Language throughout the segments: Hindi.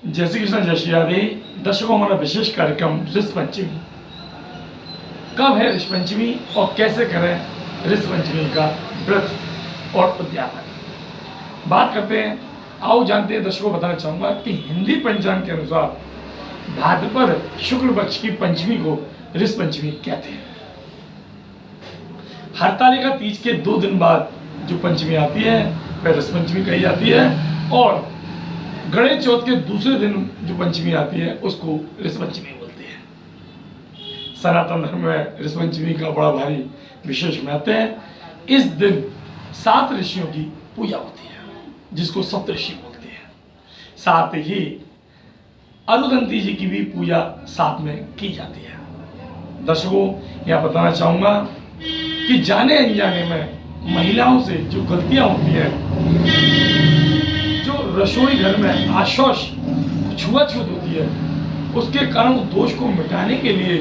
जय श्री कृष्ण, जय श्री राधे। दर्शकों, हमारा विशेष कार्यक्रम ऋषि पंचमी। कब है ऋषि पंचमी और कैसे करें ऋषि पंचमी का व्रत और उद्यापन, बात करते हैं। आओ जानते हैं। दर्शकों को बताना चाहूँगा कि हिंदी पंचांग के अनुसार भाद्रपद शुक्ल पक्ष की पंचमी को ऋषि पंचमी कहते हैं। हरतालिका तीज के 2 दिन बाद जो पंचमी आती है वह ऋषि पंचमी कही जाती है, और गणेश चौथ के दूसरे दिन जो पंचमी आती है उसको ऋषि पंचमी बोलते हैं। सनातन धर्म में ऋषि पंचमी का बड़ा भारी विशेष महत्व है। इस दिन 7 ऋषियों की पूजा होती है जिसको सप्तऋषि बोलते हैं। साथ ही अरुंधति जी की भी पूजा साथ में की जाती है। दर्शकों, यह बताना चाहूँगा कि जाने अनजाने में महिलाओं से जो गलतियाँ होती हैं, जो रसोई घर में आशौच छुआछूत होती है, उसके कारण दोष को मिटाने के लिए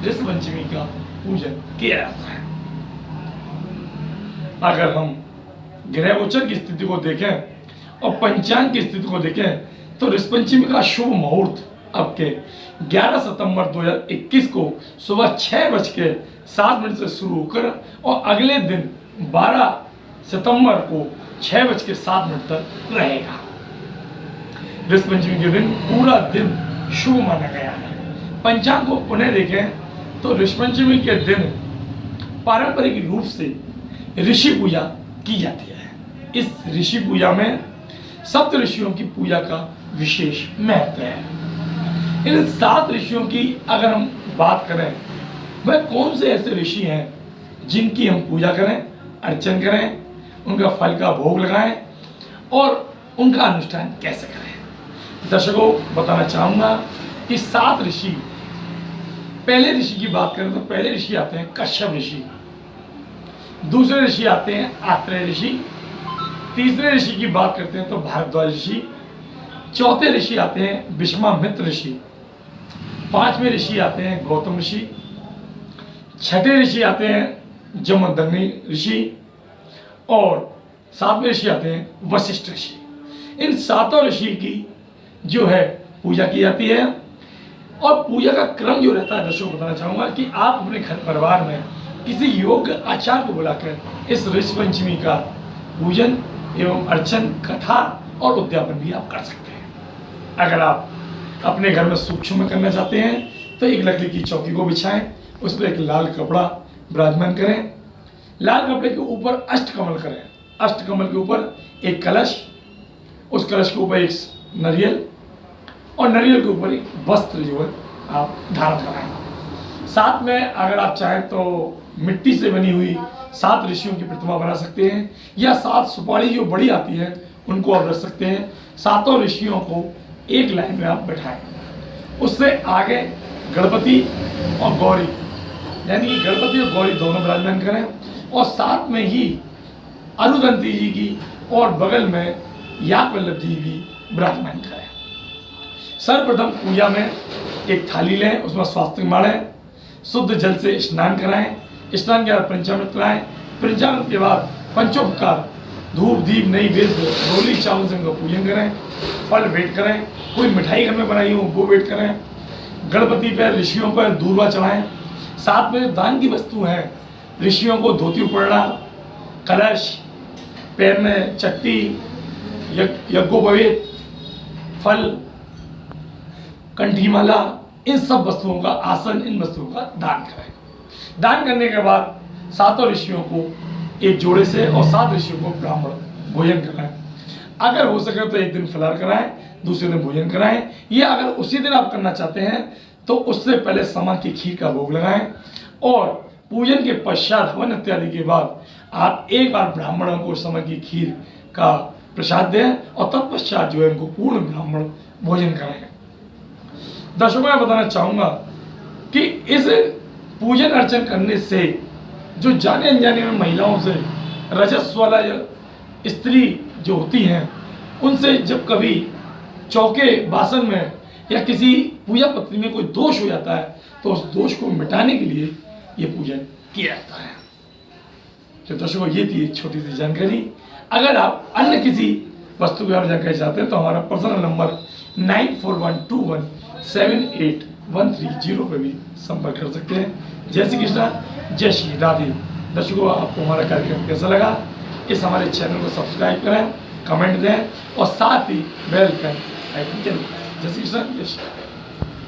ऋषि पंचमी का पूजन किया जाता है। अगर हम ग्रह गोचर की स्थिति को देखें और पंचांग की स्थिति को देखें तो ऋषि पंचमी का शुभ मुहूर्त अब के 11 सितंबर 2021 को सुबह 6:07 से शुरू होकर और अगले दिन 12 सितंबर को 6:07 तक रहेगा। ऋषि पंचमी के दिन पूरा दिन शुभ माना गया है। पंचांग को पुनः देखें तो ऋषि पंचमी के दिन पारंपरिक रूप से ऋषि पूजा की जाती है। इस ऋषि पूजा में सप्त ऋषियों की पूजा का विशेष महत्व है। इन 7 ऋषियों की अगर हम बात करें, वह कौन से ऐसे ऋषि हैं जिनकी हम पूजा करें, अर्चन करें, उनका फल का भोग लगाएं और उनका अनुष्ठान कैसे करें। दर्शकों, बताना चाहूँगा कि 7 ऋषि, पहले ऋषि की बात करें तो पहले ऋषि आते हैं कश्यप ऋषि, दूसरे ऋषि आते हैं आत्रेय ऋषि, तीसरे ऋषि की बात करते हैं तो भारद्वाज ऋषि, चौथे ऋषि आते हैं विश्वामित्र ऋषि, 5वें ऋषि आते हैं गौतम ऋषि, 6ठे ऋषि आते हैं जमदग्नि ऋषि और 7वें ऋषि आते हैं वशिष्ठ ऋषि। इन 7 ऋषि की जो है पूजा की जाती है। और पूजा का क्रम जो रहता है, दर्शकों को बताना चाहूँगा कि आप अपने घर परिवार में किसी योग्य आचार्य को बुलाकर इस ऋषि पंचमी का पूजन एवं अर्चन, कथा और उद्यापन भी आप कर सकते हैं। अगर आप अपने घर में सूक्ष्म में करना चाहते हैं तो एक लकड़ी की चौकी को बिछाएं, उस पर एक लाल कपड़ा विराजमान करें, लाल कपड़े के ऊपर अष्टकमल करें, अष्टकमल के ऊपर एक कलश, उस कलश के ऊपर एक नारियल और नारियल के ऊपर एक वस्त्र जो है आप धारण कराएं। साथ में अगर आप चाहें तो मिट्टी से बनी हुई 7 ऋषियों की प्रतिमा बना सकते हैं, या 7 सुपारी जो बड़ी आती है उनको आप रख सकते हैं। 7 ऋषियों को एक लाइन में आप बैठाएं। उससे आगे गणपति और गौरी, यानी कि गणपति और गौरी दोनों विराजमान करें, और साथ में ही अरुंधति जी की और बगल में याज्ञवल्क्य जी भी विराजमान करें। सर्वप्रथम पूजा में एक थाली लें, उसमें स्वास्तिक मारें, शुद्ध जल से स्नान कराएं, स्नान के बाद पंचामृत कराएं, पंचामृत के बाद पंचोपकार धूप दीप नैवेद्य रोली चावल से उनका पूजन करें, फल भेंट करें, कोई मिठाई घर में बनाई हो वो भेंट करें, गणपति पर ऋषियों पर दूर्वा चढ़ाएं। साथ में दान की वस्तु हैं, ऋषियों को धोती उपरना, कलश, पैर में चट्टी, यज्ञोपवीत, फल, कंठीमाला, इन सब वस्तुओं का, आसन, इन वस्तुओं का दान करें। दान करने के बाद 7 ऋषियों को एक जोड़े से और 7 ऋषियों को ब्राह्मण भोजन कराएं। अगर हो सके तो एक दिन फलाहार कराएं, दूसरे दिन भोजन कराएं, या अगर उसी दिन आप करना चाहते हैं तो उससे पहले समा की खीर का भोग लगाएं, और पूजन के पश्चात हवन इत्यादि के बाद आप एक बार ब्राह्मणों को समा की खीर का प्रसाद दें और तत्पश्चात जो है उनको पूर्ण ब्राह्मण भोजन कराएं। दर्शकों, मैं बताना चाहूँगा कि इस पूजन अर्चन करने से जो जाने अनजाने में महिलाओं से रजस वाला स्त्री जो होती हैं, उनसे जब कभी चौके बासन में या किसी पूजा पत्री में कोई दोष हो जाता है तो उस दोष को मिटाने के लिए ये पूजन किया जाता है। तो दर्शकों, ये थी एक छोटी सी जानकारी। अगर आप अन्य किसी वस्तु के बारे में जानकारी चाहते हैं तो हमारा पर्सनल नंबर 9412178130 पे भी संपर्क कर सकते हैं। जय श्री कृष्णा, जय श्री राधे। दर्शकों, आपको हमारा कार्यक्रम कैसा लगा? इस हमारे चैनल को सब्सक्राइब करें, कमेंट दें और साथ ही बेल का आइकन जरूर। जय श्री कृष्णा, जय श्री राधे।